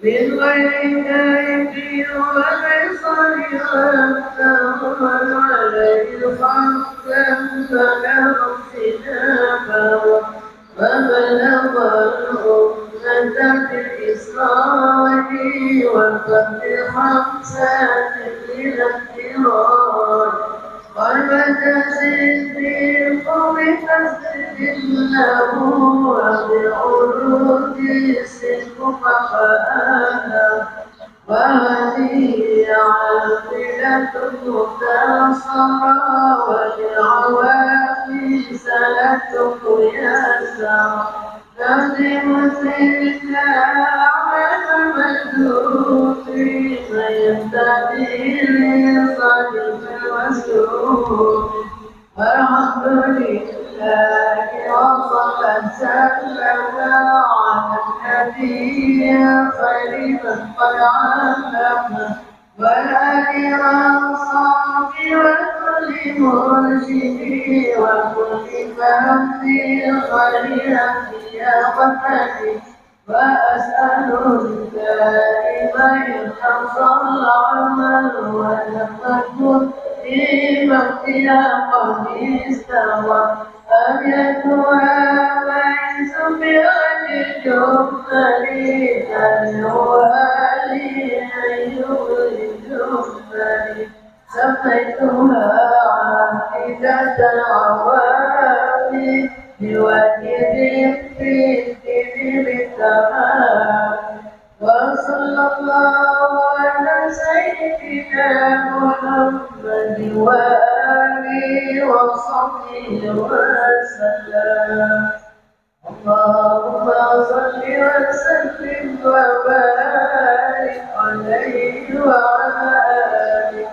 بالغير كيف وبصر والثمن عليه خمسا بلغ اجتنابه وبلغ الأمة بالإسراء وفد خمسات من الدراج والبدء صديق بحسب له وبعروض الصدق فآله وهذه عافية متنصرة ولعوافي سنة قياسا لازم سيدنا على المجدود من يهتدي لصدق المسلوب الحمد لله وصلى سلم على النبي خير من قد علم والآل والصحب وكل مرشد وكل فهم خير يا وفدي وأسأل الدائم يحفظ العمل ولم أكن في مبتلى قد استوى أبيتها ليس بغير الجمل الوالي أيها الجمل سميتها عاقدة العوامل بوجه في الدين بالتمام وصلى الله على سيدنا محمد وآله وصحبه وسلم اللهم صل وسلم وبارك عليه وعلى آله.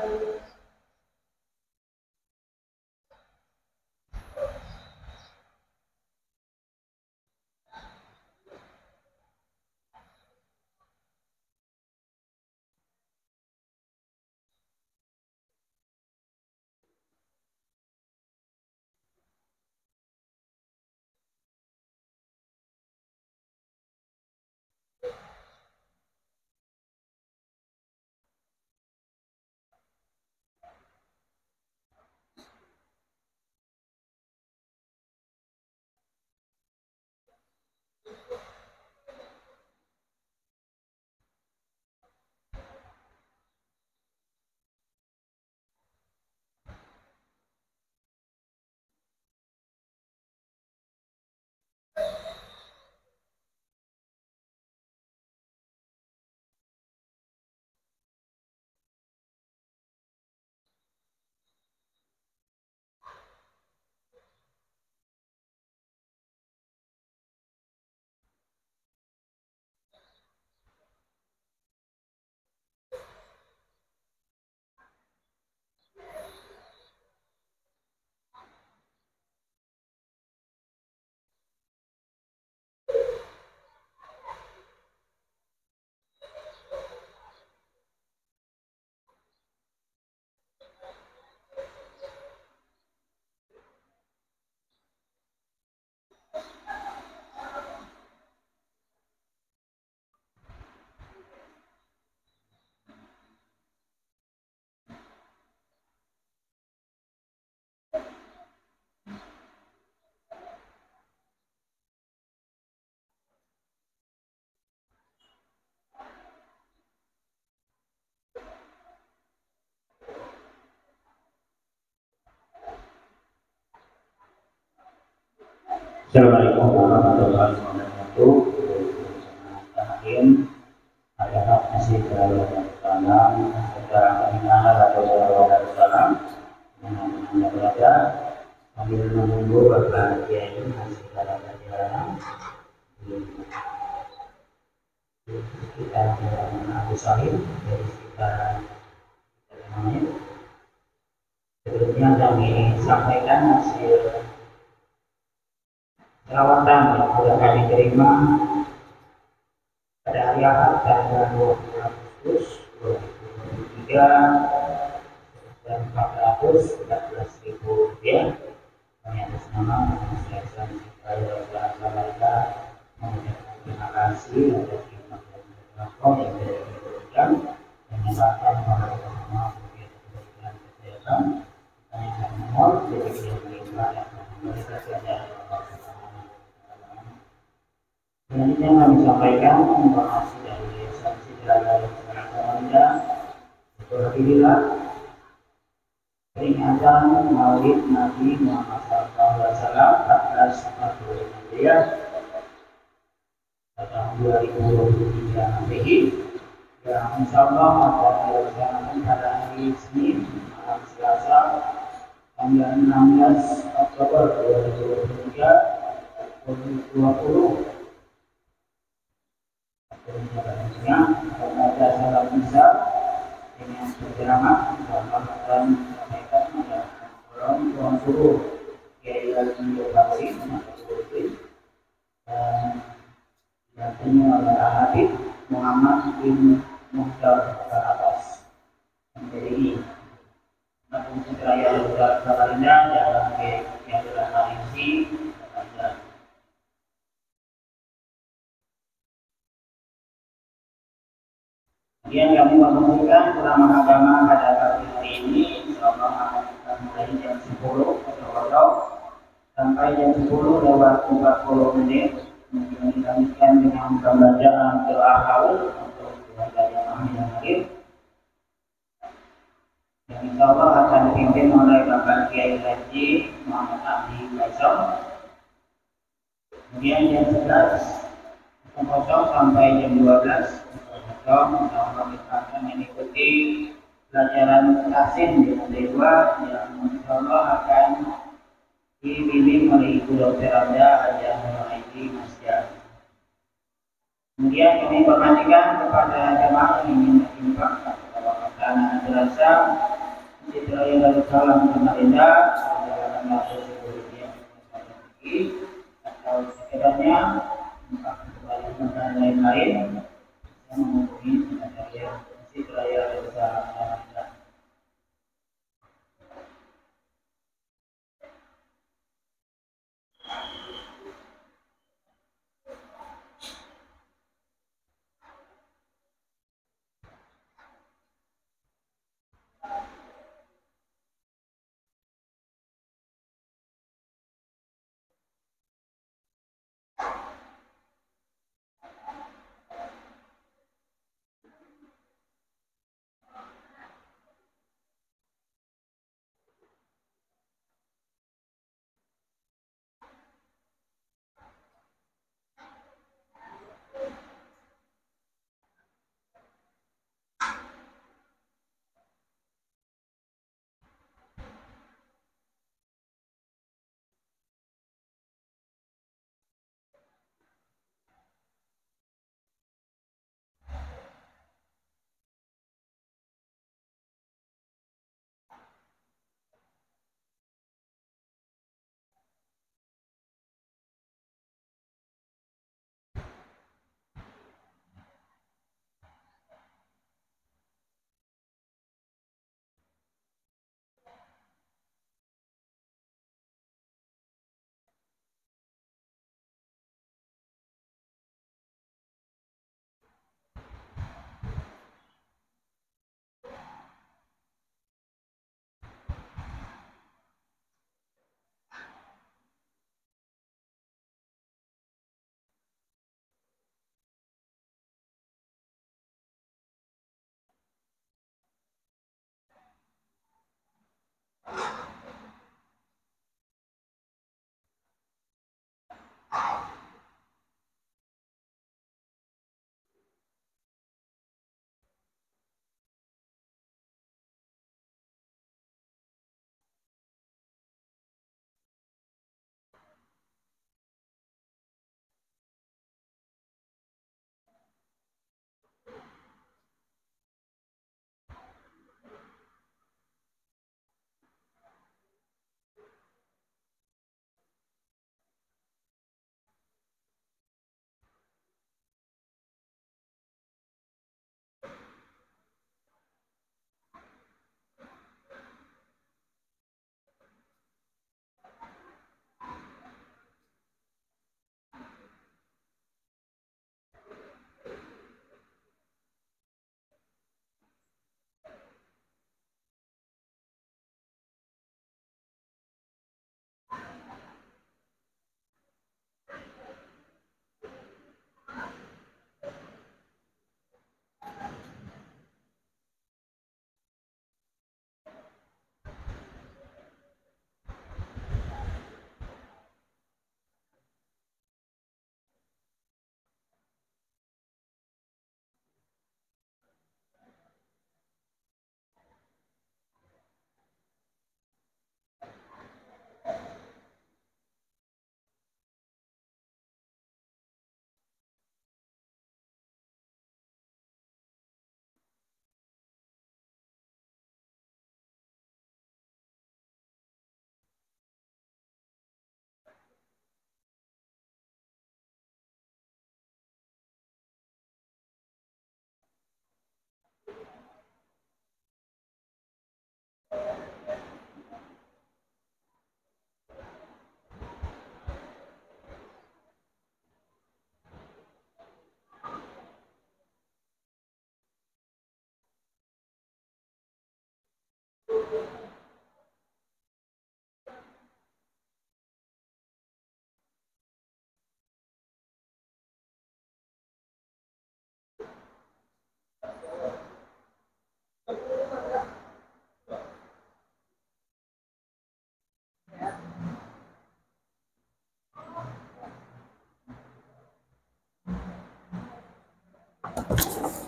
Assalamualaikum warahmatullahi wabarakatuh. Akhir adalah masih berada dalam secara mengenal atau dalam yang berada sambil menunggu Bapak Kiai masih dalam perjalanan kita Abu Salim dari sekitar menit. Sebelumnya kami sampaikan hasil perawatan yang sudah kami terima pada hari Ahad tanggal 20 Agustus 2023 dan 414.000 rupiah yang atas nama Yayasan Sifat Mereka mengucapkan terima kasih atas khidmat dan sampaikan informasi dari Yayasan Sidraya Lestari Samarinda. Alhamdulillah peringatan Maulid Nabi Muhammad SAW 1440 Hijriah tahun 2023 Masehi yang insya Allah akan dilaksanakan pada hari Senin malam Selasa tanggal 16 Oktober 2023 pukul 20. Rencananya akan ada salat Isya dengan berceramah akan disampaikan pada kolom suruh Kiai Haji Bakri dan didampingi oleh Habib Muhammad bin Muhtar ke atas MPDI. Namun Sidraya Lestari Samarinda dalam yang berasal Kemudian kami membuka ceramah agama pada pagi hari ini, insyaallah akan kita mulai jam 10 atau sampai jam 10 lewat 40 menit. Kemudian dilanjutkan dengan pembacaan doa haul untuk keluarga jamaah yang hadir. Yang insyaallah akan dipimpin oleh Bapak Kiai Haji Muhammad Abdi Faisal. Kemudian jam 11 sampai jam 12 insyaallah kita akan mengikuti pelajaran tasin di lantai 2 yang insyaallah akan dibimbing oleh Ibu Dr. Anda Hajah Nuraidi Masjid. Kemudian kami informasikan kepada jemaah yang ingin berinfak bahwa karena terasa Sidraya Lestari Samarinda dalam masuk Rupiah atau sekiranya kembali dan lain-lain yang menghubungi Sidraya Lestari Samarinda.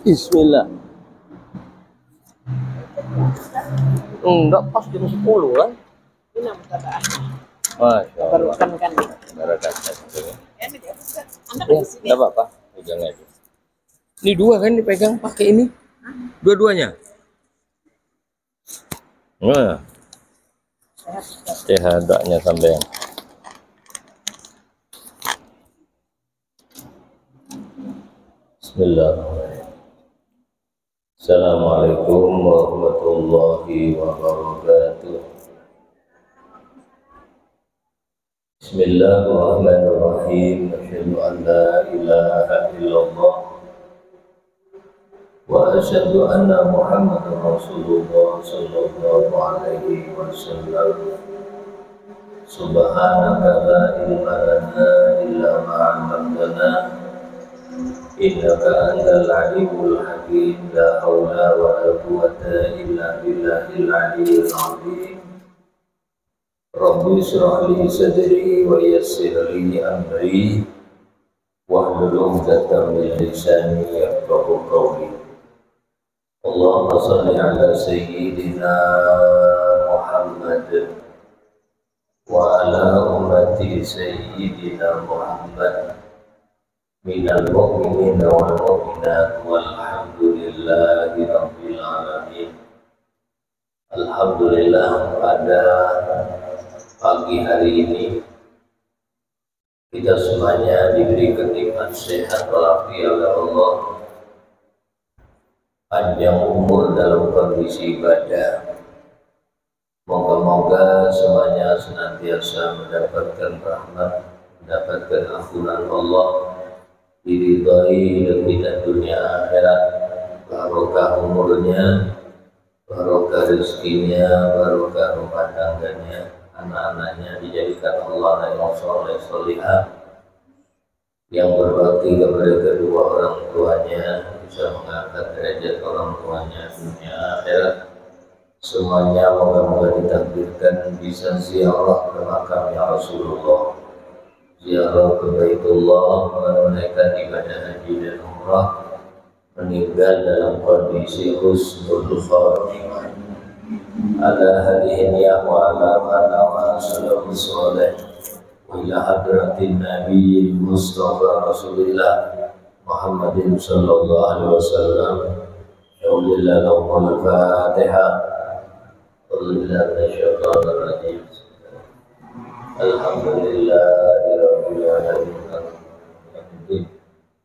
Bismillah. Enggak pas jam 10 kan? Ini mutaba'ah. Masya Allah. Barukan kan. Barakatnya. Anda Ya, di sini. enggak apa-apa. Pegang aja. Ini dua kan dipegang pakai ini? Dua-duanya? Nah, istihadahnya sampai. Bismillahirrahmanirrahim. Assalamualaikum warahmatullahi wabarakatuh. Bismillahirrahmanirrahim. Asyhadu an la ilaha illallah wa asyhadu anna Muhammadar Rasulullah sallallahu alaihi wasallam. Subhanaka la ilma lana illa ma 'allamtana innaka antal alimul hakim. La haula wa la quwwata illa billahil aliyyil azim. Rabbi shrah li sadri wa yassir li amri wahlul 'uqdatam min lisani yafqahu qawli. Allahumma shalli ala sayyidina Muhammad wa ala ummati sayyidina Muhammad minal mu'minina wal mu'minat walhamdulillahi rabbil alamin. Alhamdulillah, pada pagi hari ini kita semuanya diberi kenikmatan sehat walafiat oleh Allah, panjang umur dalam kondisi ibadah. Moga-moga semuanya senantiasa mendapatkan rahmat, mendapatkan ampunan Allah, diridhai dan dunia akhirat, barokah umurnya, barokah rezekinya, barokah rumah tangganya, anak-anaknya dijadikan Allah yang soleh solihah, yang berbakti kepada kedua orang tuanya, bisa mengangkat derajat orang tuanya dunia akhirat. Semuanya moga-moga ditakdirkan bisa ziarah ke makamnya Rasulullah, ziarah ke Baitullah, menunaikan ibadah haji dan umrah, meninggal dalam kondisi husnul khatimah. Ala hadhihi niyah wa ala man sallallahu soleh wa ila hadratin nabiyil mustafa rasulillah Muhammadin sallallahu alaihi wasallam. Yaulillahi lahumul fatihah. Alhamdulillahi rabbil alamin.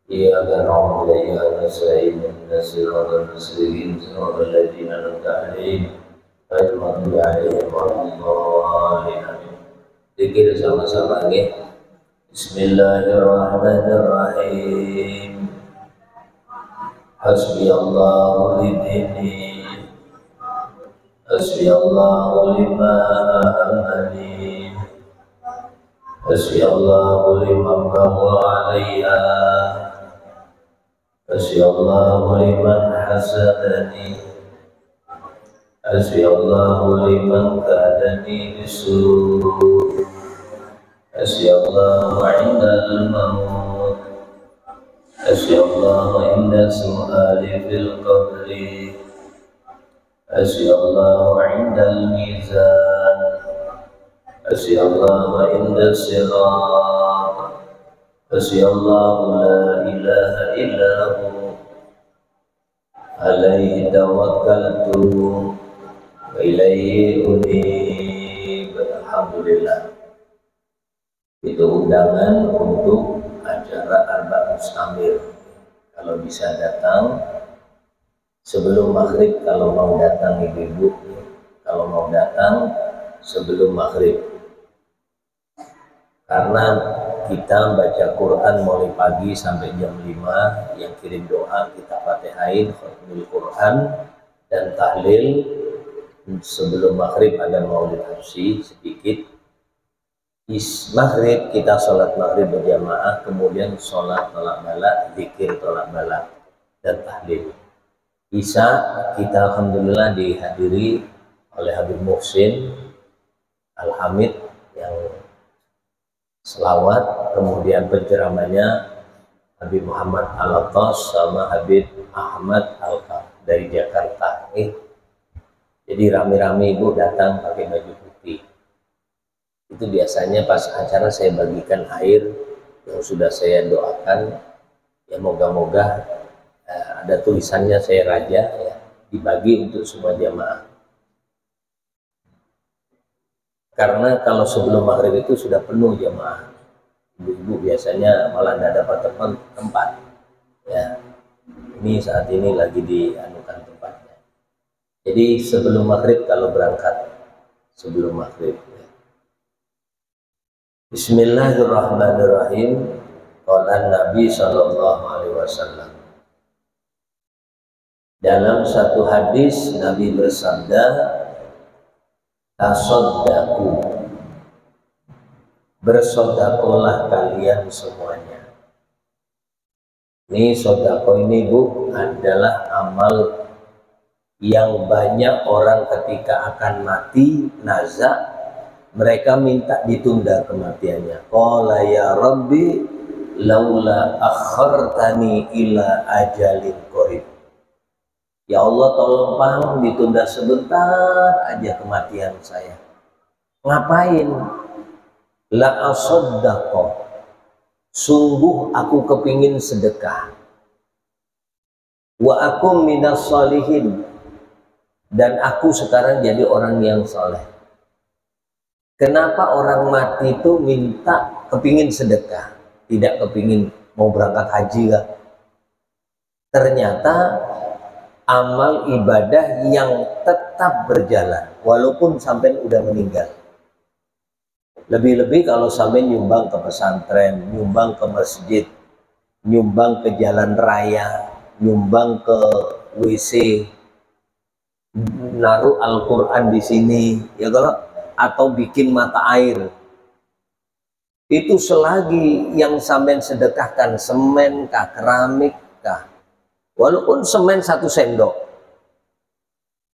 Iyyaka na'budu wa iyyaka nasta'in. Ihdinas siratal mustaqim. Siratal ladzina an'amta 'alaihim ghairil maghdubi 'alaihim waladdallin. Zikir sama-sama nggih. Bismillahirrahmanirrahim. Hasbiyallahu lidini, hasbiyallahu lima amani, hasbiyallahu liman bagha 'alayya, hasbiyallahu liman hasadani, hasbiyallahu liman kadani bisu', hasbiyallahu 'indal maut, hasbiyallahu 'inda su'ali fil qabri, hasbiyallahu 'indal mizan, hasbiyallahu 'indas sirat, hasbiyallahu la ilaha illahu alaihi tawakkaltu wa ilaihi unib. Alhamdulillah. Itu undangan untuk acara Arba Mustamir. Kalau bisa datang sebelum maghrib, kalau mau datang ibu-ibu, kalau mau datang sebelum maghrib, karena kita baca Quran mulai pagi sampai jam 5. Yang kirim doa kita fatihain, khatmul Quran dan tahlil. Sebelum maghrib ada maulid harsi sedikit. Maghrib kita sholat maghrib berjamaah, kemudian sholat tolak bala, zikir tolak bala dan tahlil. Isya kita alhamdulillah dihadiri oleh Habib Muhsin Al-Hamid yang selawat, kemudian penceramanya Habib Muhammad Al-Atas sama Habib Ahmad Al-Kaf dari Jakarta. Jadi rame-rame ibu datang pakai baju putih. Itu biasanya pas acara saya bagikan air yang sudah saya doakan. Ya moga-moga ada tulisannya saya raja ya, dibagi untuk semua jamaah. Karena kalau sebelum maghrib itu sudah penuh jamaah. Ibu-ibu biasanya malah tidak dapat tempat ya. Ini saat ini lagi dianukan tempatnya. Jadi sebelum maghrib kalau berangkat, sebelum maghrib ya. Bismillahirrahmanirrahim. Qala Nabi sallallahu alaihi wasallam. Dalam satu hadis Nabi bersabda, tasaddaqu, bersodakolah kalian semuanya. Ini sodako ini bu adalah amal yang banyak orang ketika akan mati nazak mereka minta ditunda kematiannya. Qala ya Rabbi laula akhartani ila ajalin qarib. Ya Allah tolong Pang ditunda sebentar aja kematian saya. Ngapain? La asaddaqo, sungguh aku kepingin sedekah. Wa akum minas sholihin, dan aku sekarang jadi orang yang soleh. Kenapa orang mati itu minta kepingin sedekah, tidak kepingin mau berangkat haji kah? Ternyata amal ibadah yang tetap berjalan walaupun sampai udah meninggal. Lebih-lebih kalau sampai nyumbang ke pesantren, nyumbang ke masjid, nyumbang ke jalan raya, nyumbang ke WC, naruh Al-Quran di sini, ya kalau atau bikin mata air. Itu selagi yang sampai sedekahkan semen kah, keramik kah, walaupun semen 1 sendok,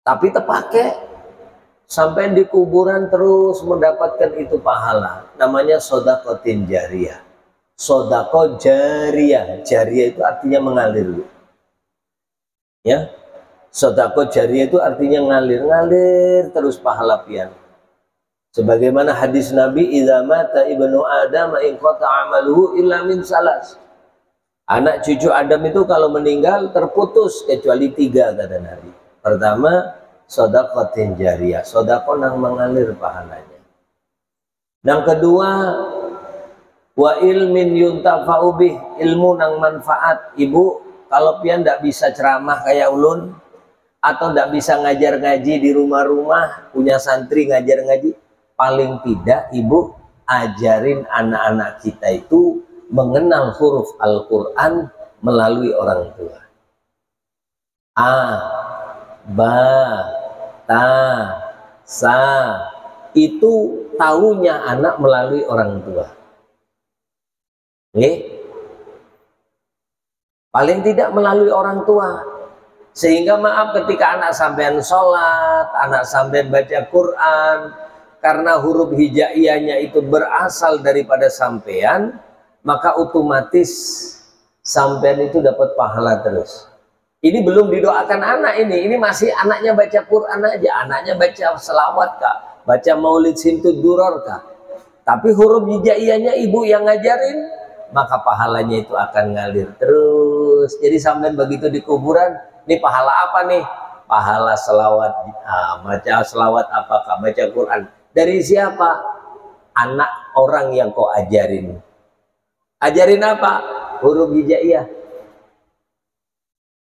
tapi terpakai. Sampai di kuburan terus mendapatkan itu pahala. Namanya sodakotin jariyah. Sodako jariyah. Jariyah itu artinya mengalir. Ya, sodako jariyah itu artinya ngalir terus pahala pian. Sebagaimana hadis Nabi, idza mata ibnu Adam in qata amaluhu illa min salas. Anak cucu Adam itu kalau meninggal terputus kecuali 3 kata Nabi. Pertama, sodakotin jariyah, sodako nang mengalir pahalanya. Yang kedua, wa ilmin yuntafa'u bih, ilmu nang manfaat. Ibu kalau pian tidak bisa ceramah kayak ulun atau tidak bisa ngajar ngaji di rumah-rumah, punya santri ngajar ngaji, paling tidak ibu ajarin anak-anak kita itu mengenal huruf Al-Quran melalui orang tua. A, ba, ta, sa, itu tahunya anak melalui orang tua. Paling tidak melalui orang tua. Sehingga maaf ketika anak sampean sholat, anak sampean baca Quran, karena huruf hijaiyahnya itu berasal daripada sampean, maka otomatis sampean itu dapat pahala terus. Ini belum didoakan anak ini masih anaknya baca Quran aja, anaknya baca selawat kah, baca maulid sintud duror kah. Tapi huruf hijaiyahnya ibu yang ngajarin, maka pahalanya itu akan ngalir terus. Jadi sampean begitu di kuburan, ini pahala apa nih? Pahala selawat, baca selawat apakah, baca Quran. Dari siapa? Anak orang yang kau ajarin. Ajarin apa? Huruf hijaiyah.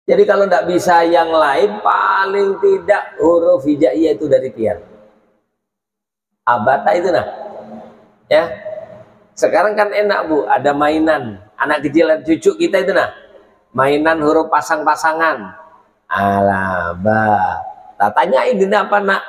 Jadi kalau tidak bisa yang lain, paling tidak huruf hijaiyah itu dari pian. Abata itu nah. Ya. Sekarang kan enak bu, ada mainan. Anak kecil cucu kita itu nah. Mainan huruf pasang-pasangan. Alaba. Tanyain ini apa nak?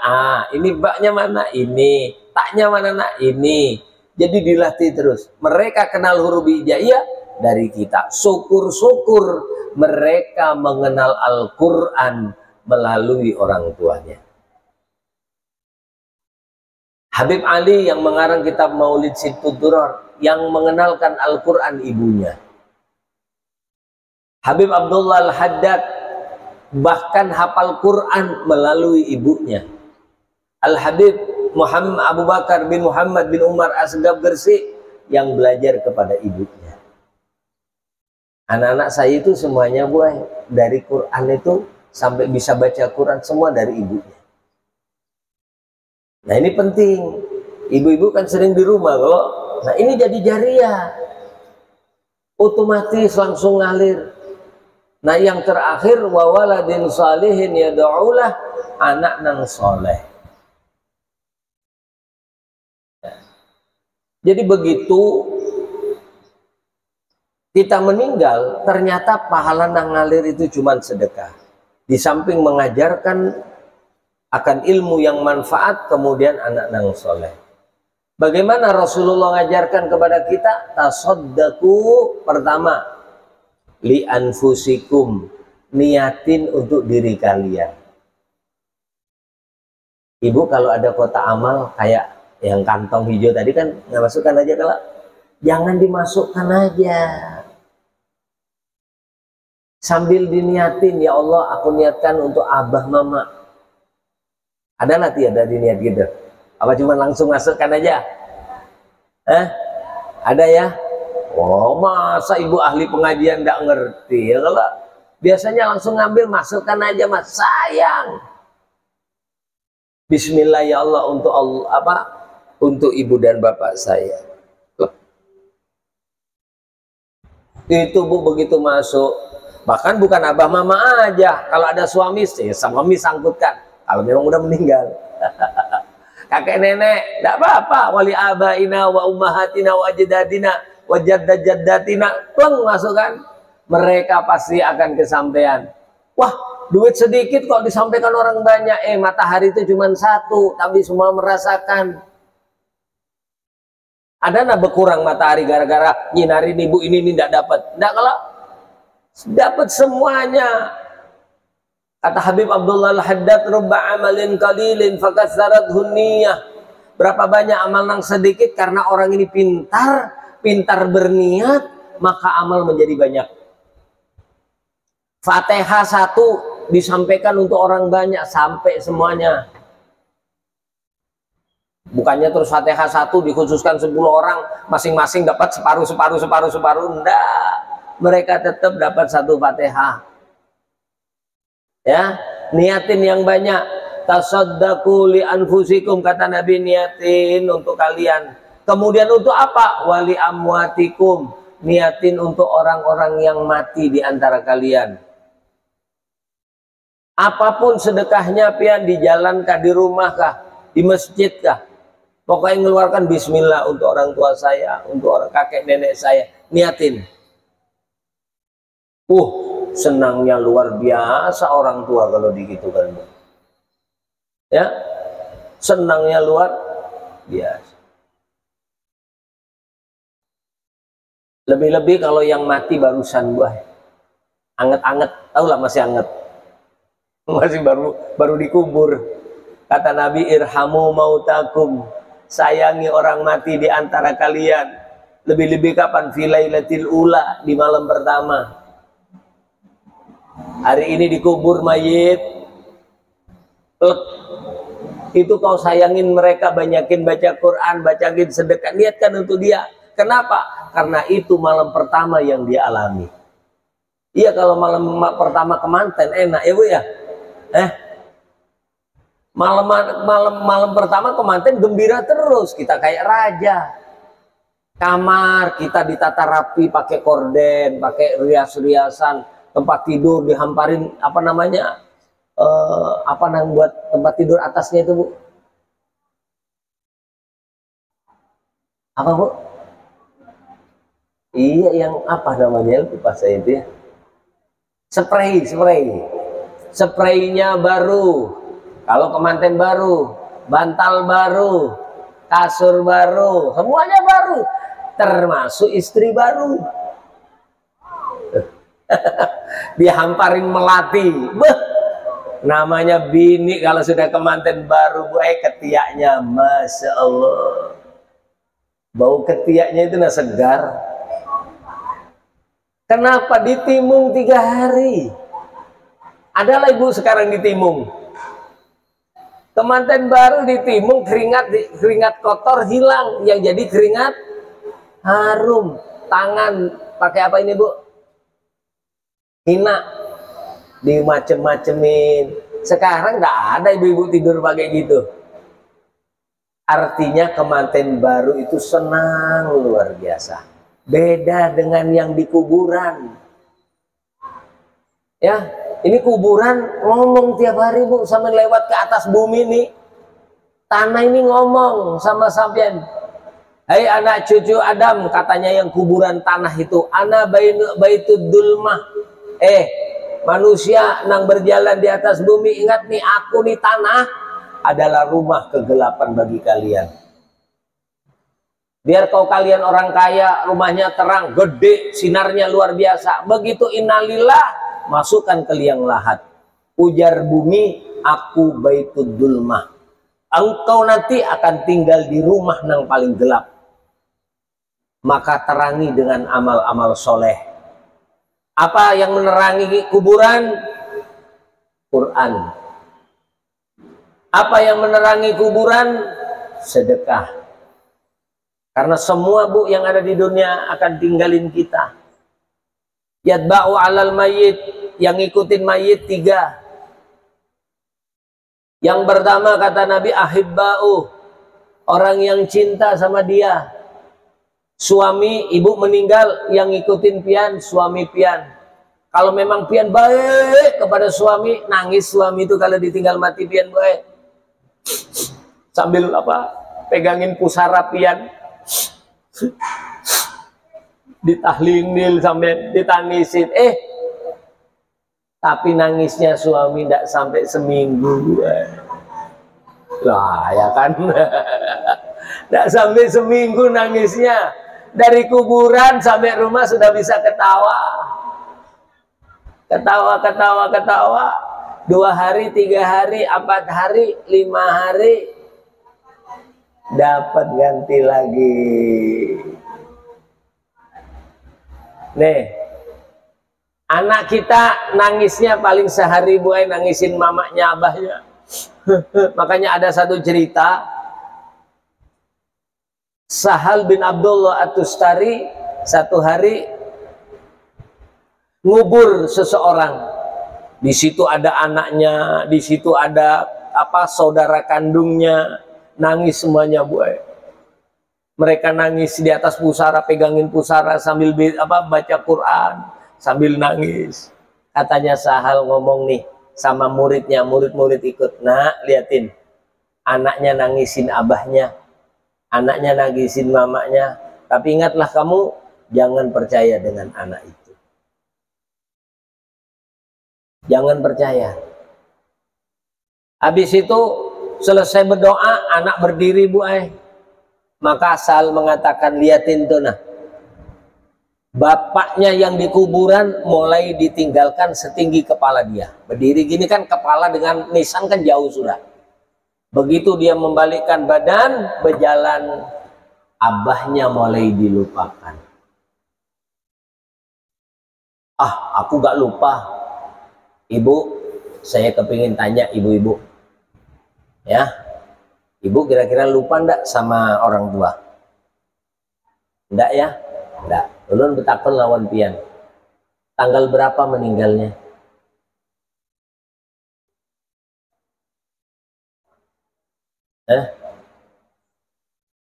Ini baknya mana? Ini. Taknya mana nak? Ini. Jadi dilatih terus. Mereka kenal huruf hijaiyah dari kita. Syukur-syukur mereka mengenal Al-Quran melalui orang tuanya. Habib Ali yang mengarang kitab Maulid Sintud Duror, yang mengenalkan Al-Quran ibunya. Habib Abdullah Al-Haddad bahkan hafal Quran melalui ibunya. Al-Habib Muhammad Abu Bakar bin Muhammad bin Umar Asgab Gresik yang belajar kepada ibunya. Anak-anak saya itu semuanya dari Quran itu sampai bisa baca Quran semua dari ibunya. Nah ini penting. Ibu-ibu kan sering di rumah kalau, nah ini jadi jariah, otomatis langsung ngalir. Nah yang terakhir wawaladin salihin yad'ulah, anak nang soleh. Jadi begitu kita meninggal, ternyata pahala nang ngalir itu cuma sedekah. Di samping mengajarkan akan ilmu yang manfaat, kemudian anak nang soleh. Bagaimana Rasulullah mengajarkan kepada kita? Tasaddaku, pertama, li anfusikum, niatin untuk diri kalian. Ibu kalau ada kotak amal kayak yang kantong hijau tadi kan nggak masukkan aja, kalau jangan dimasukkan aja. Sambil diniatin, ya Allah aku niatkan untuk abah mama. Ada nggak tiada diniat gitu? Apa cuma langsung masukkan aja? Ada ya? Oh masa ibu ahli pengajian nggak ngerti ya? Kalau biasanya langsung ngambil masukkan aja, mas sayang. Bismillah ya Allah untuk Allah untuk ibu dan bapak saya. Itu bu begitu masuk, bahkan bukan abah mama aja, kalau ada suami suami sangkutkan kalau memang udah meninggal. Kakek nenek tidak apa-apa, wali abaina wa ummahatina wa ajdadina wa jaddatina, pleng masukkan, mereka pasti akan kesampaian. Wah duit sedikit kok disampaikan orang banyak. Matahari itu cuma satu tapi semua merasakan. Ada nggak berkurang matahari gara-gara nyinarin ibu ini tidak dapat? Tidak, kalau dapat semuanya. Kata Habib Abdullah Al-Haddad, rubba amalin qalilin fakatsarathu niyah. Berapa banyak amal yang sedikit, karena orang ini pintar berniat, maka amal menjadi banyak. Fatihah satu disampaikan untuk orang banyak sampai semuanya. Bukannya terus Fatihah satu dikhususkan 10 orang, masing-masing dapat separuh. Enggak, mereka tetap dapat satu Fatihah. Ya, niatin yang banyak. Tasaddaku li anfusikum, kata Nabi, niatin untuk kalian. Kemudian untuk apa? Wali amwatikum, niatin untuk orang-orang yang mati di antara kalian. Apapun sedekahnya, pian di jalan kah, di rumah kah, di masjid kah, pokoknya mengeluarkan bismillah untuk orang tua saya, untuk orang kakek nenek saya, niatin. Senangnya luar biasa orang tua kalau digitukan. Ya, senangnya luar biasa. Lebih-lebih kalau yang mati barusan anget-anget, tahu lah masih anget, masih baru dikubur. Kata Nabi, irhamu mautakum, sayangi orang mati di antara kalian. Lebih-lebih kapan? Fi lailatil ula, di malam pertama. Hari ini dikubur mayit, itu kau sayangin mereka, banyakin baca Quran, bacain sedekah, niatkan untuk dia. Kenapa? Karena itu malam pertama yang dia alami. Iya, kalau malam pertama kemanten enak ya bu ya. Malam pertama kemanten gembira terus, kita kayak raja. Kamar kita ditata rapi, pakai korden, pakai rias-riasan. Tempat tidur dihamparin buat tempat tidur atasnya itu bu, apa bu? Iya, yang apa namanya itu pas saya itu ya, spraynya baru, kalau kemanten baru, bantal baru, kasur baru, semuanya baru, termasuk istri baru. Dihamparin melati, namanya bini kalau sudah kemanten baru bu, ketiaknya masya Allah, bau ketiaknya itu segar. Kenapa ditimung 3 hari? Adalah ibu sekarang ditimung. Kemanten baru ditimung, keringat kotor hilang, yang jadi keringat harum. Tangan pakai apa ini bu? Hina, dimacem-macemin. Sekarang nggak ada ibu-ibu tidur pakai gitu. Artinya kemanten baru itu senang luar biasa. Beda dengan yang di kuburan. Ya, ini kuburan ngomong tiap hari bu, sama lewat ke atas bumi nih. Tanah ini ngomong sama sampean. Hai anak cucu Adam, katanya yang kuburan tanah itu. Ana baitud dulmah. Manusia nang berjalan di atas bumi, ingat nih, aku nih tanah adalah rumah kegelapan bagi kalian. Biar kalian orang kaya, rumahnya terang, gede, sinarnya luar biasa. Begitu innalillah, masukkan ke liang lahat. Ujar bumi, aku baitud dulmah. Engkau nanti akan tinggal di rumah yang paling gelap. Maka terangi dengan amal-amal soleh. Apa yang menerangi kuburan? Quran. Apa yang menerangi kuburan? Sedekah. Karena semua bu yang ada di dunia akan tinggalin kita. Yatba'u alal mayyit, yang ngikutin mayit 3. Yang pertama kata Nabi, ahibba'u, orang yang cinta sama dia. Suami, ibu meninggal, yang ngikutin pian, suami pian. Kalau memang pian baik kepada suami, nangis suami itu kalau ditinggal mati pian baik. Sambil apa? Pegangin pusara pian. Ditahlilin sampai ditangisin. Tapi nangisnya suami tidak sampai seminggu. Lah ya kan. Tidak sampai seminggu nangisnya. Dari kuburan sampai rumah sudah bisa ketawa. Ketawa. 2 hari, 3 hari, 4 hari, 5 hari. Dapat ganti lagi. Nih. Anak kita nangisnya paling sehari bu, nangisin mamanya, abahnya. Makanya ada satu cerita. Sahal bin Abdullah At-Tustari satu hari ngubur seseorang. Di situ ada anaknya, di situ ada saudara kandungnya, nangis semuanya bu. Mereka nangis di atas pusara, pegangin pusara sambil baca Quran, sambil nangis. Katanya Sahal ngomong nih sama muridnya, murid-murid ikut. Nah, liatin, anaknya nangisin abahnya, anaknya nangisin mamanya. Tapi ingatlah kamu, jangan percaya dengan anak itu. Jangan percaya. Habis itu selesai berdoa, anak berdiri bu. Maka Sahal mengatakan, liatin tuh nah, bapaknya yang di kuburan mulai ditinggalkan setinggi kepala dia. Berdiri gini kan, kepala dengan nisan kan jauh sudah. Begitu dia membalikkan badan, berjalan, abahnya mulai dilupakan. Aku gak lupa. Ibu, saya kepingin tanya ibu-ibu. Ya, ibu kira-kira lupa ndak sama orang tua? Ndak ya? Ndak. Ulun betakon lawan pian. Tanggal berapa meninggalnya?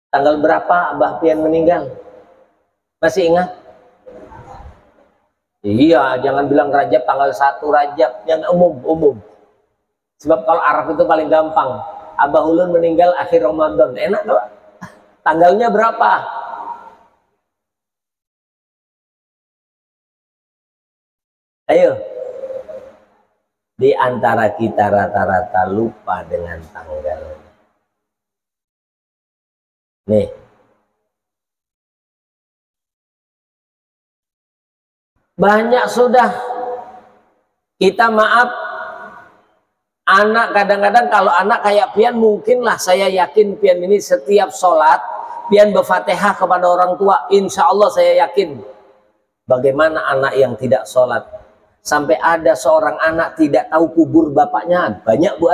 Tanggal berapa abah pian meninggal? Masih ingat? Iya, jangan bilang Rajab tanggal 1 Rajab, yang umum. Sebab kalau Arab itu paling gampang. Abah ulun meninggal akhir Ramadan, enak gak? Tanggalnya berapa? Ayo. Di antara kita rata-rata lupa dengan tanggalnya. Nih. Banyak sudah. Kita maaf, anak kadang-kadang kalau anak kayak pian, mungkinlah saya yakin pian ini setiap sholat pian berfatihah kepada orang tua, insya Allah saya yakin Bagaimana anak yang tidak sholat? Sampai ada seorang anak tidak tahu kubur bapaknya. Banyak, Bu.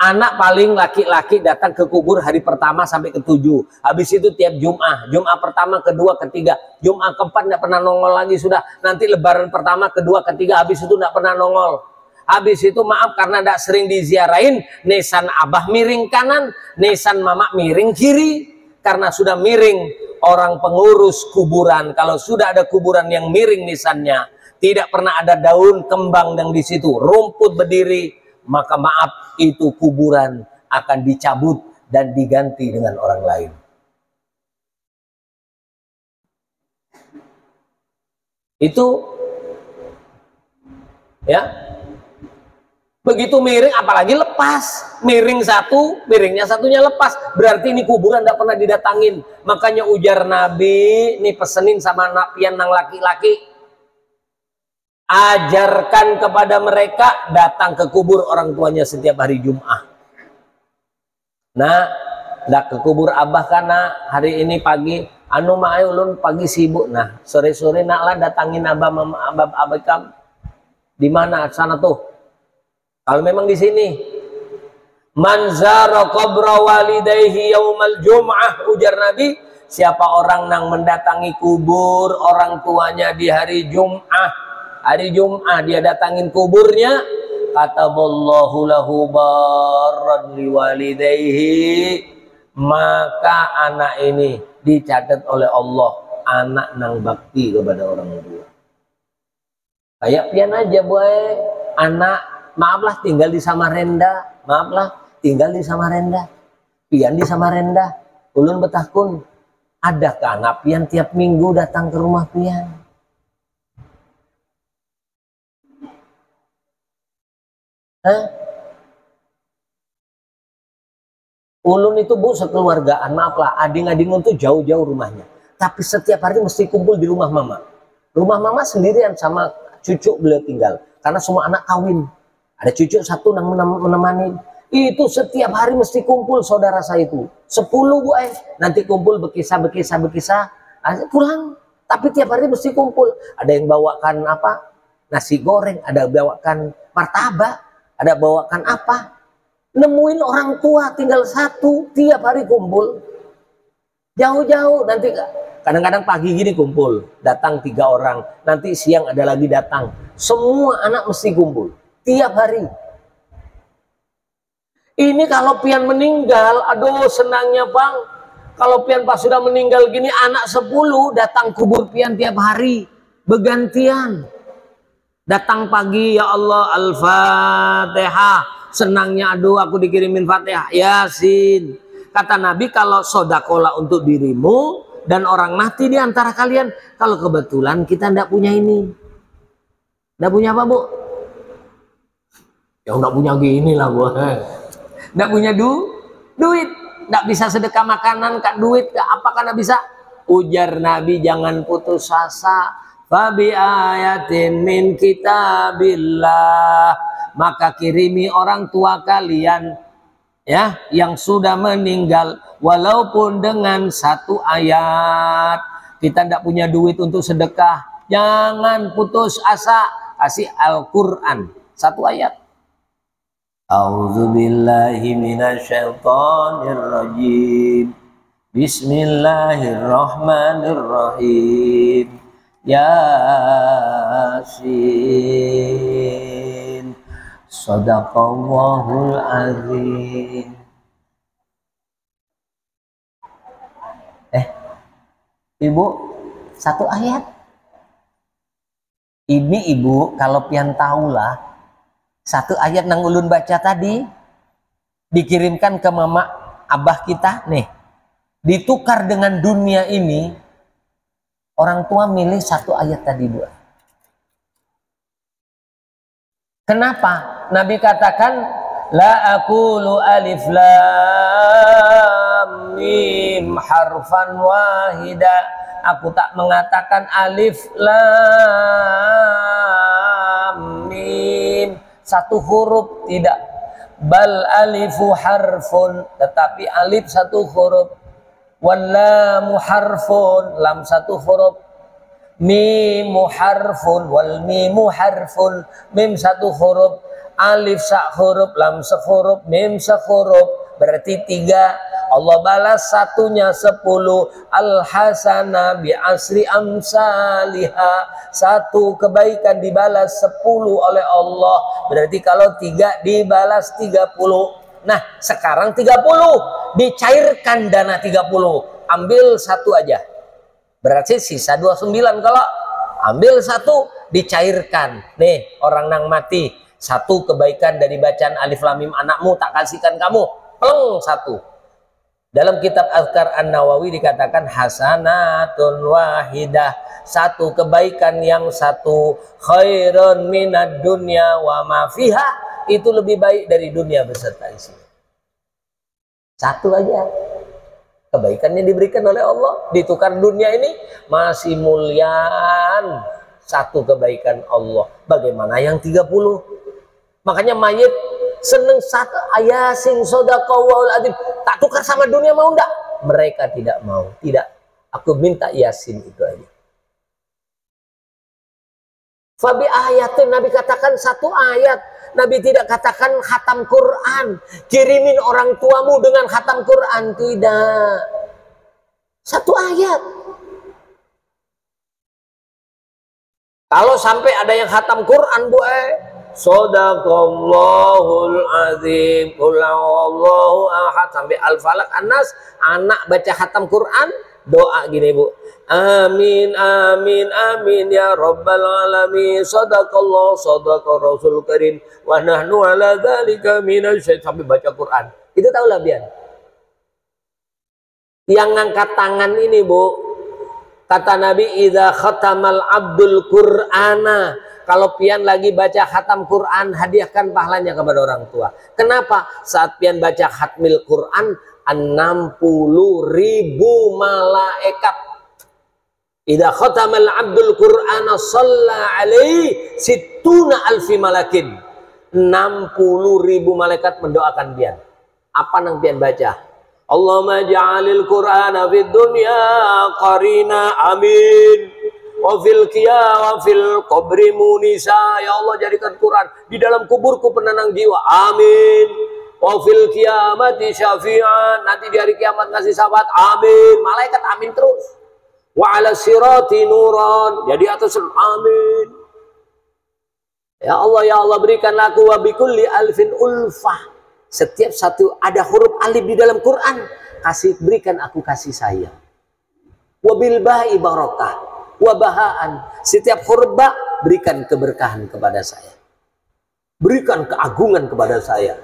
Anak paling laki-laki datang ke kubur hari pertama sampai ke-7. Habis itu tiap Jum'ah. Jum'ah pertama, kedua, ketiga. Jum'ah keempat tidak pernah nongol lagi sudah. Nanti lebaran pertama, kedua, ketiga. Habis itu tidak pernah nongol. Habis itu maaf karena tidak sering diziarahin. Nisan abah miring kanan. Nisan mama miring kiri. Karena sudah miring orang pengurus kuburan. Kalau sudah ada kuburan yang miring nisannya. Tidak pernah ada daun kembang yang di situ. Rumput berdiri. Maka maaf, itu kuburan akan dicabut dan diganti dengan orang lain. Itu ya, begitu miring apalagi lepas. Miring satu, miringnya satunya lepas, berarti ini kuburan tidak pernah didatangin. Makanya ujar Nabi, ini pesenin sama napian nang laki-laki, ajarkan kepada mereka datang ke kubur orang tuanya setiap hari Jum'ah. Nah, dak ke kubur abah karena hari ini pagi anu mah ulun pagi sibuk. Nah, sore-sore naklah datangin abah mama abah kam. Di mana sana tuh? Kalau memang di sini. Man zara qabra walidayhi yaumal jum'ah, ujar Nabi, siapa orang yang mendatangi kubur orang tuanya di hari Jum'ah. Hari Jum'ah dia datangin kuburnya, kataballahu lahu barran liwalidayhi, maka anak ini dicatat oleh Allah anak nang bakti kepada orang tua. Kayak pian aja boy, anak maaflah tinggal di Samarinda, maaflah tinggal di Samarinda, pian di Samarinda, ulun betahkun, adakah anak pian tiap minggu datang ke rumah pian? Ulun itu Bu sekeluargaan, maaflah, ading-adingun tuh jauh-jauh rumahnya, tapi setiap hari mesti kumpul di rumah mama. Rumah mama sendirian sama cucu beliau tinggal, karena semua anak kawin. Ada cucu satu yang menemani. Itu setiap hari mesti kumpul saudara saya itu 10 Bu, nanti kumpul bekisah pulang, tapi tiap hari mesti kumpul. Ada yang bawakan apa, nasi goreng, ada yang bawakan martabak, ada bawakan apa, nemuin orang tua tinggal satu, tiap hari kumpul jauh-jauh. Nanti kadang-kadang pagi gini kumpul, datang 3 orang, nanti siang ada lagi datang, semua anak mesti kumpul tiap hari. Ini kalau pian meninggal, aduh senangnya Bang, kalau pian pas sudah meninggal gini, anak 10 datang kubur pian tiap hari bergantian. Datang pagi, ya Allah, Al-Fatihah. Senangnya, aduh aku dikirimin Fatihah, Yasin. Kata Nabi, kalau sodakola untuk dirimu dan orang mati di antara kalian. Kalau kebetulan kita tidak punya ini. Tidak punya apa Bu? Ya tidak punya gini lah Bu. Tidak punya duit. Tidak bisa sedekah makanan, kak duit, kak apa karena bisa. Ujar Nabi, jangan putus asa. Fabi ayatin min kitabillah, maka kirimi orang tua kalian ya yang sudah meninggal walaupun dengan 1 ayat. Kita tidak punya duit untuk sedekah, jangan putus asa, kasih Al-Quran 1 ayat. A'udzubillahi minasyaitonirrajim. Bismillahirrahmanirrahim. Yasin. Shadaqallahul azim. Ibu, 1 ayat. Ini Ibu, kalau pian tahulah 1 ayat yang ulun baca tadi dikirimkan ke mama abah kita nih, ditukar dengan dunia ini. Orang tua milih 1 ayat tadi Bu. Kenapa? Nabi katakan, la aqulu alif lam mim harfan wahida. Aku tak mengatakan alif lam mim 1 huruf, tidak. Bal alifu harfun, tetapi alif 1 huruf. Wallamu harfun, lam satu huruf. Mimu harfun, wal mimu harfun, mim satu huruf. Alif sak huruf, lam sehuruf, mim sehuruf. Berarti 3. Allah balas satunya 10. Al-hasanah bi asri amsalihha. 1 kebaikan dibalas 10 oleh Allah. Berarti kalau 3 dibalas 30. Nah, sekarang 30. Dicairkan dana 30. Ambil 1 aja. Berarti sisa 29. Kalau ambil 1 dicairkan. Nih, orang nang mati. 1 kebaikan dari bacaan alif lam mim anakmu tak kasihkan kamu. Pleng 1. Dalam kitab Azkar An-Nawawi dikatakan hasanatun wahidah. 1 kebaikan yang 1 khairun minad dunya wa ma fiha. Itu lebih baik dari dunia beserta isinya. 1 aja. Kebaikannya diberikan oleh Allah, ditukar dunia ini masih muliaan 1 kebaikan Allah. Bagaimana yang 30? Makanya mayit seneng 1 ayasin sodaqallahul adzim. Tak tukar sama dunia, mau enggak? Mereka tidak mau. Tidak, aku minta yasin itu aja. Fabi ayatin, Nabi katakan 1 ayat. Nabi tidak katakan khatam Quran. Kirimin orang tuamu dengan khatam Quran. Tidak. 1 ayat. Kalau sampai ada yang khatam Quran, Bu, Shadaqallahul azim, qul huwallahu ahad, sampai Al-Falaq An-Nas, anak baca khatam Quran, doa gini, Bu. Amin, amin, amin ya rabbal alamin. Sadaqallah, sadaqa rasul karim, wa nahnu ala dzalika minasyaitonir, sampai baca Quran. Itu tahu lah Bian. Yang ngangkat tangan ini, Bu, kata Nabi, idza khatamal abdul qur'ana, kalau pian lagi baca khatam Quran, hadiahkan pahalanya kepada orang tua. Kenapa? Saat pian baca khatmil Quran, 60.000 malaikat. Idza khatamal abdul Qur'ana shalla alaihi sittuna alfi malakin. 60.000 malaikat mendoakan pian. Apa nang pian baca? Allahumma ja'alil Qur'ana fid dunya qarina, amin. Wa fil qiyamah wa fil qabri munisa, ya Allah jadikan Quran di dalam kuburku penenang jiwa, amin. Wa fil qiyamati syafi'an, nanti di hari kiamat ngasih syafaat, amin. Malaikat amin terus. Wa ala sirati nuran, jadi atas, amin. Ya Allah berikanlah aku wa bikulli alfin ulfah. Setiap 1 ada huruf alif di dalam Quran, berikan aku kasih sayang. Wa bil ba'i barakah, wa bahaan, setiap huruf ba berikan keberkahan kepada saya. Berikan keagungan kepada saya.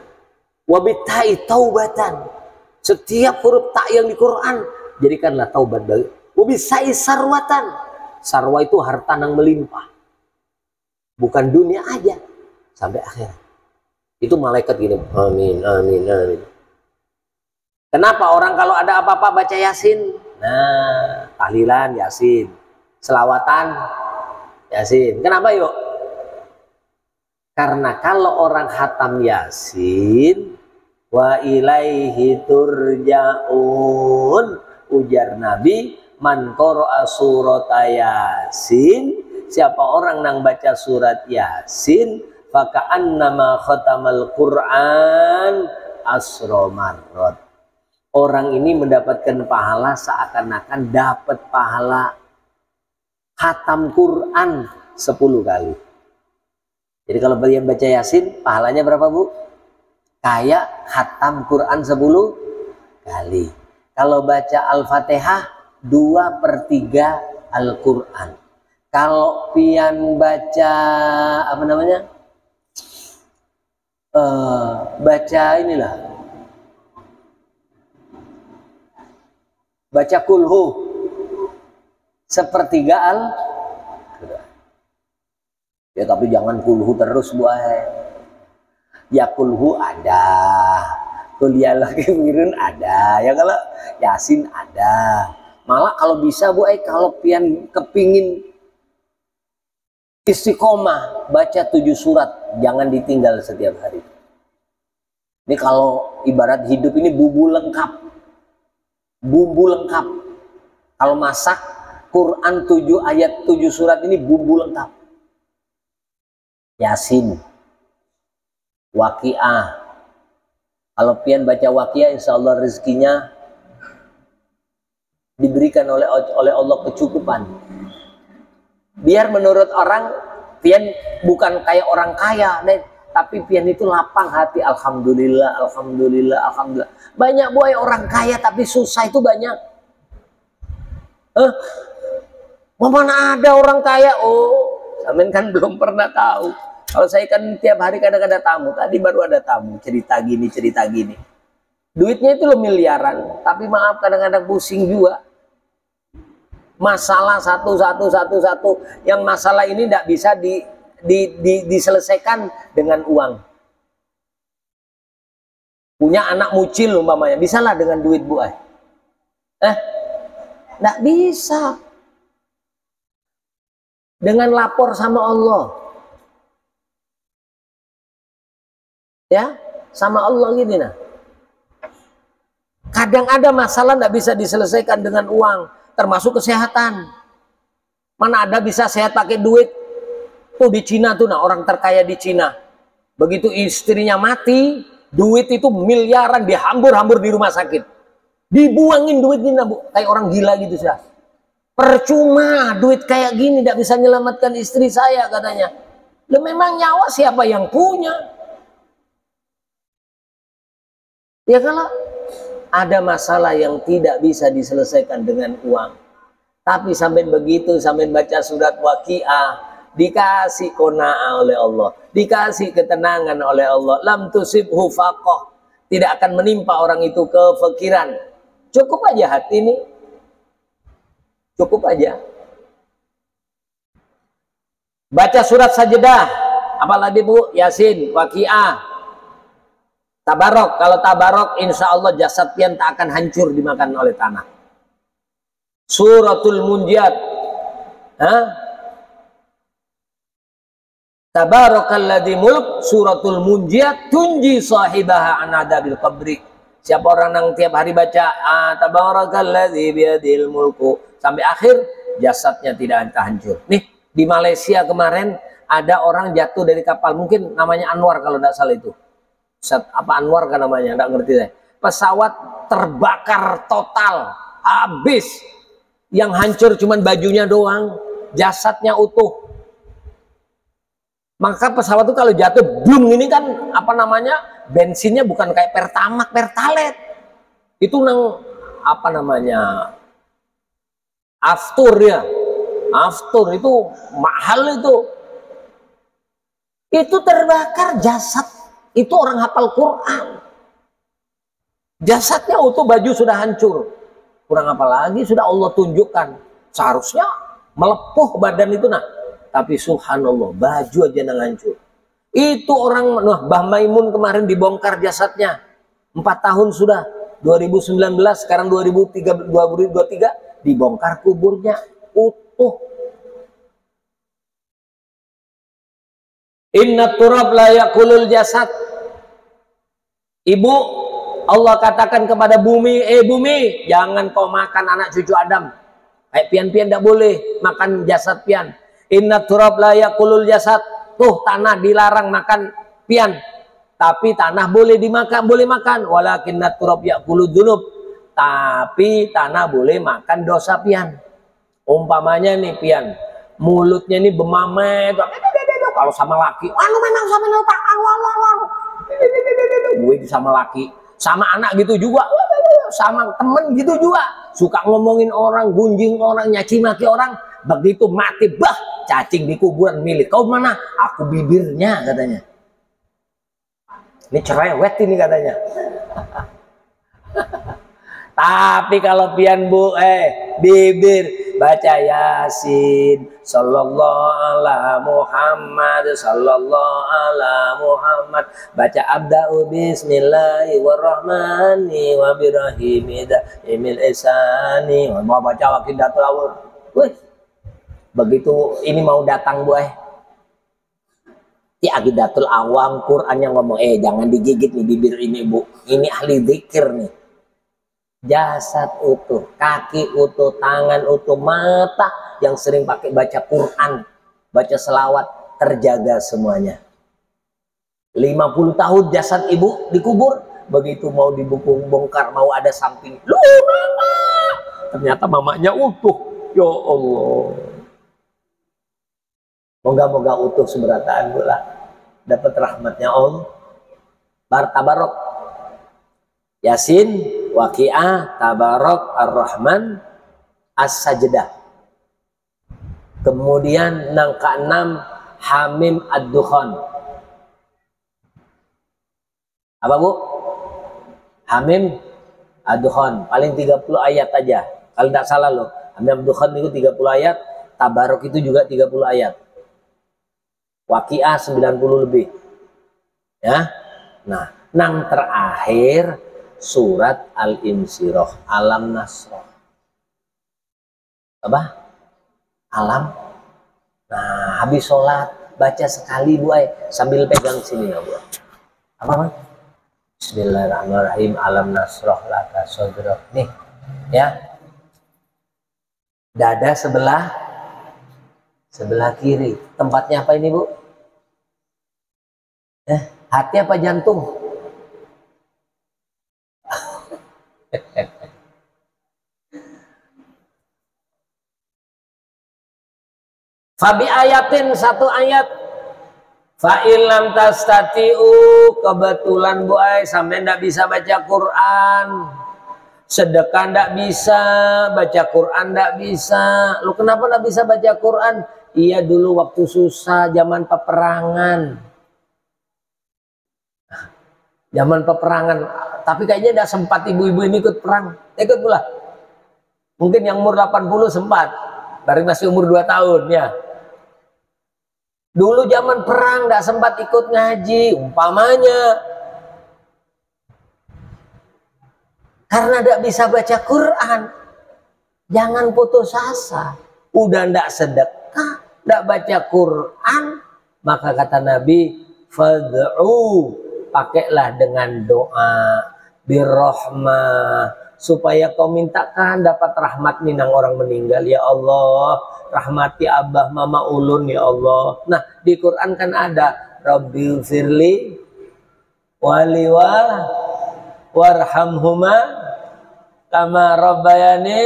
Wa bitai taubatan, setiap huruf ta yang di Quran jadikanlah taubat bagi. Wabisai sarwatan, sarwa itu harta yang melimpah, bukan dunia aja, sampai akhirat. Itu malaikat gini, amin, amin, amin. Kenapa orang kalau ada apa-apa baca yasin? Nah, tahlilan yasin, selawatan yasin. Kenapa yuk? Karena kalau orang khatam yasin, wa ilaihi turja'un, ujar Nabi, man qara'a surat yasin, siapa orang yang baca surat yasin, faka'annama khatamal Qur'an asra marrat. Orang ini mendapatkan pahala seakan-akan dapat pahala khatam Quran 10 kali. Jadi kalau dia baca yasin, pahalanya berapa, Bu? Kayak khatam Quran 10 kali. Kalau baca Al-Fatihah 2/3 Al-Quran. Kalau pian baca apa namanya, baca inilah, baca kulhu 1/3 Al-Quran. Ya tapi jangan kulhu terus, Bu. Ya kulhu ada, kuliah lagi mirun ada, ya kalau yasin ada. Malah kalau bisa, Bu, kalau pian kepingin istiqomah, baca 7 surat, jangan ditinggal setiap hari. Ini kalau ibarat hidup ini bubu lengkap. bumbu lengkap. Kalau masak Quran 7 ayat 7 surat ini bumbu lengkap. Yasin, Waqiah. Kalau pian baca Waqiah, insya Allah rezekinya diberikan oleh Allah kecukupan. Biar menurut orang pian bukan kayak orang kaya, tapi pian itu lapang hati. Alhamdulillah, alhamdulillah, alhamdulillah. Banyak boy orang kaya tapi susah itu banyak. Mana ada orang kaya? Oh, sampean kan belum pernah tahu. Kalau saya kan tiap hari kadang-kadang tamu. Tadi baru ada tamu cerita gini, cerita gini. Duitnya itu loh miliaran, tapi maaf kadang-kadang pusing juga. Masalah satu. Yang masalah ini tidak bisa diselesaikan dengan uang. Punya anak mucil umpamanya, bisalah dengan duit bu. Tidak bisa. Dengan lapor sama Allah. Ya, sama Allah gini nah. Kadang ada masalah tidak bisa diselesaikan dengan uang, termasuk kesehatan. Mana ada bisa sehat pakai duit? Tuh di Cina tuh nah, orang terkaya di Cina. Begitu istrinya mati, duit itu miliaran dihambur-hambur di rumah sakit. Dibuangin duit ini bu, kayak orang gila gitu sih. Percuma duit kayak gini tidak bisa menyelamatkan istri saya katanya. Loh, memang nyawa siapa yang punya? Ya kalau ada masalah yang tidak bisa diselesaikan dengan uang, tapi sampai begitu, sampai baca surat Waqiah, dikasih qanaah oleh Allah, dikasih ketenangan oleh Allah. Lam tusibhu faqah, tidak akan menimpa orang itu kefikiran. Cukup aja hati ini, cukup aja. Baca surat Sajdah, apalagi bu, Yasin, Waqiah, Tabarok. Kalau Tabarok, insya Allah jasad pian tak akan hancur dimakan oleh tanah. Suratul Munjiat, Tabarakalladzi mulk, suratul Munjiat tunji sahibaha an adabil qabri. Siapa orang yang tiap hari baca Tabarakalladzi biyadil mulku sampai akhir, jasadnya tidak akan hancur. Nih di Malaysia kemarin ada orang jatuh dari kapal, mungkin namanya Anwar kalau tidak salah itu. Apa Anwar kan namanya, tidak ngerti deh. Pesawat terbakar total, habis. Yang hancur cuman bajunya doang, jasadnya utuh. Maka pesawat itu kalau jatuh, blung ini kan apa namanya, bensinnya bukan kayak Pertamax, Pertalite. Itu nang apa namanya, aftur ya, aftur itu mahal itu. Itu terbakar jasad, itu orang hafal Quran. Jasadnya utuh, baju sudah hancur. Kurang apa lagi, sudah Allah tunjukkan. Seharusnya melepuh badan itu nah. Tapi subhanallah, baju aja yang hancur. Itu orang, nah, Mbah Maimun kemarin dibongkar jasadnya. 4 tahun sudah, 2019, sekarang 2023, dibongkar kuburnya, utuh. Inna turab la yakulul jasad. Ibu, Allah katakan kepada bumi, bumi, jangan kau makan anak cucu Adam. Kayak pian-pian tidak boleh makan jasad pian. Inna turab la yakulul jasad. Tuh tanah dilarang makan pian, tapi tanah boleh dimakan, boleh makan. Walakinna turab yakulud dzunub, tapi tanah boleh makan dosa pian. Umpamanya nih pian, mulutnya ini bemamet, kalau sama laki, anu memang sama tak gue sama laki, sama anak gitu juga, sama temen gitu juga, suka ngomongin orang, gunjing orang, nyaci maki orang. Begitu mati, bah, cacing di kuburan milik kau mana? Aku bibirnya katanya. Ini cerewet ini katanya. Tapi kalau pian bu, bibir baca Yasin, sallallahu ala Muhammad, sallallahu ala Muhammad, baca abda'u bismillahirrahmanirrahim wa birahimi imil isani, mau baca waqidatul awal. Begitu ini mau datang bu, di Aqidatul Awam Quran yang ngomong, jangan digigit nih bibir ini bu, ini ahli zikir nih. Jasad utuh, kaki utuh, tangan utuh, mata yang sering pakai baca Quran, baca selawat, terjaga semuanya. 50 tahun jasad ibu dikubur, begitu mau dibongkar, mau ada samping, lu mama, ternyata mamanya utuh. Ya Allah, moga-moga utuh seberataan pula, dapat rahmatnya Allah. Tabarok, Yasin, Waqiah, Tabarok, Ar-Rahman, As-Sajdah. Kemudian nang ke-6 Hamim, Ad-Dukhan. Apa Bu? Hamim, Ad-Dukhan, paling 30 ayat aja. Kalau tidak salah loh, Hamim, Ad-Dukhan itu 30 ayat, Tabarok itu juga 30 ayat. Waqiah 90 lebih. Ya. Nah, nang terakhir surat Al-Insyirah, Alam Nasrah. Apa? Alam. Nah, habis sholat baca sekali Bu sambil pegang sini ya Bu. Apa? Bismillahirrahmanirrahim. Alam Nasrah laka sadrak. Nih, ya. Dada sebelah kiri. Tempatnya apa ini Bu? Hati apa jantung? Fabi ayatin, satu ayat. Fa'ilam tastatiu, kebetulan Bu sampai ndak bisa baca Quran, sedekah ndak bisa, baca Quran ndak bisa. Lu kenapa ndak bisa baca Quran? Iya dulu waktu susah, zaman peperangan. Zaman peperangan, tapi kayaknya tidak sempat ibu-ibu ini ikut perang. Ikut pula. Mungkin yang umur 80 sempat, dari masih umur 2 tahun ya. Dulu zaman perang tidak sempat ikut ngaji, umpamanya. Karena tidak bisa baca Quran. Jangan putus asa. Udah tidak sedekah, tidak baca Quran, maka kata Nabi, fad'u, pakailah dengan doa birrahmah, supaya kau mintakan dapat rahmat minang orang meninggal. Ya Allah, rahmati abah mama ulun ya Allah. Nah di Quran kan ada Rabbil firli waliwa warhamhuma kama rabbayani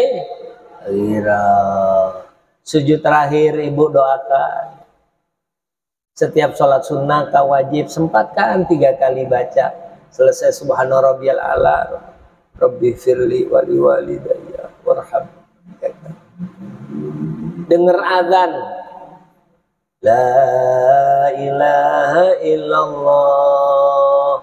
ira. Sujud terakhir ibu doakan. Setiap sholat sunnah kau wajib sempatkan 3 kali baca. Selesai subhana rabbiyal a'la, rabbi firli wali walidayya warham. Dengar azan, la ilaha illallah,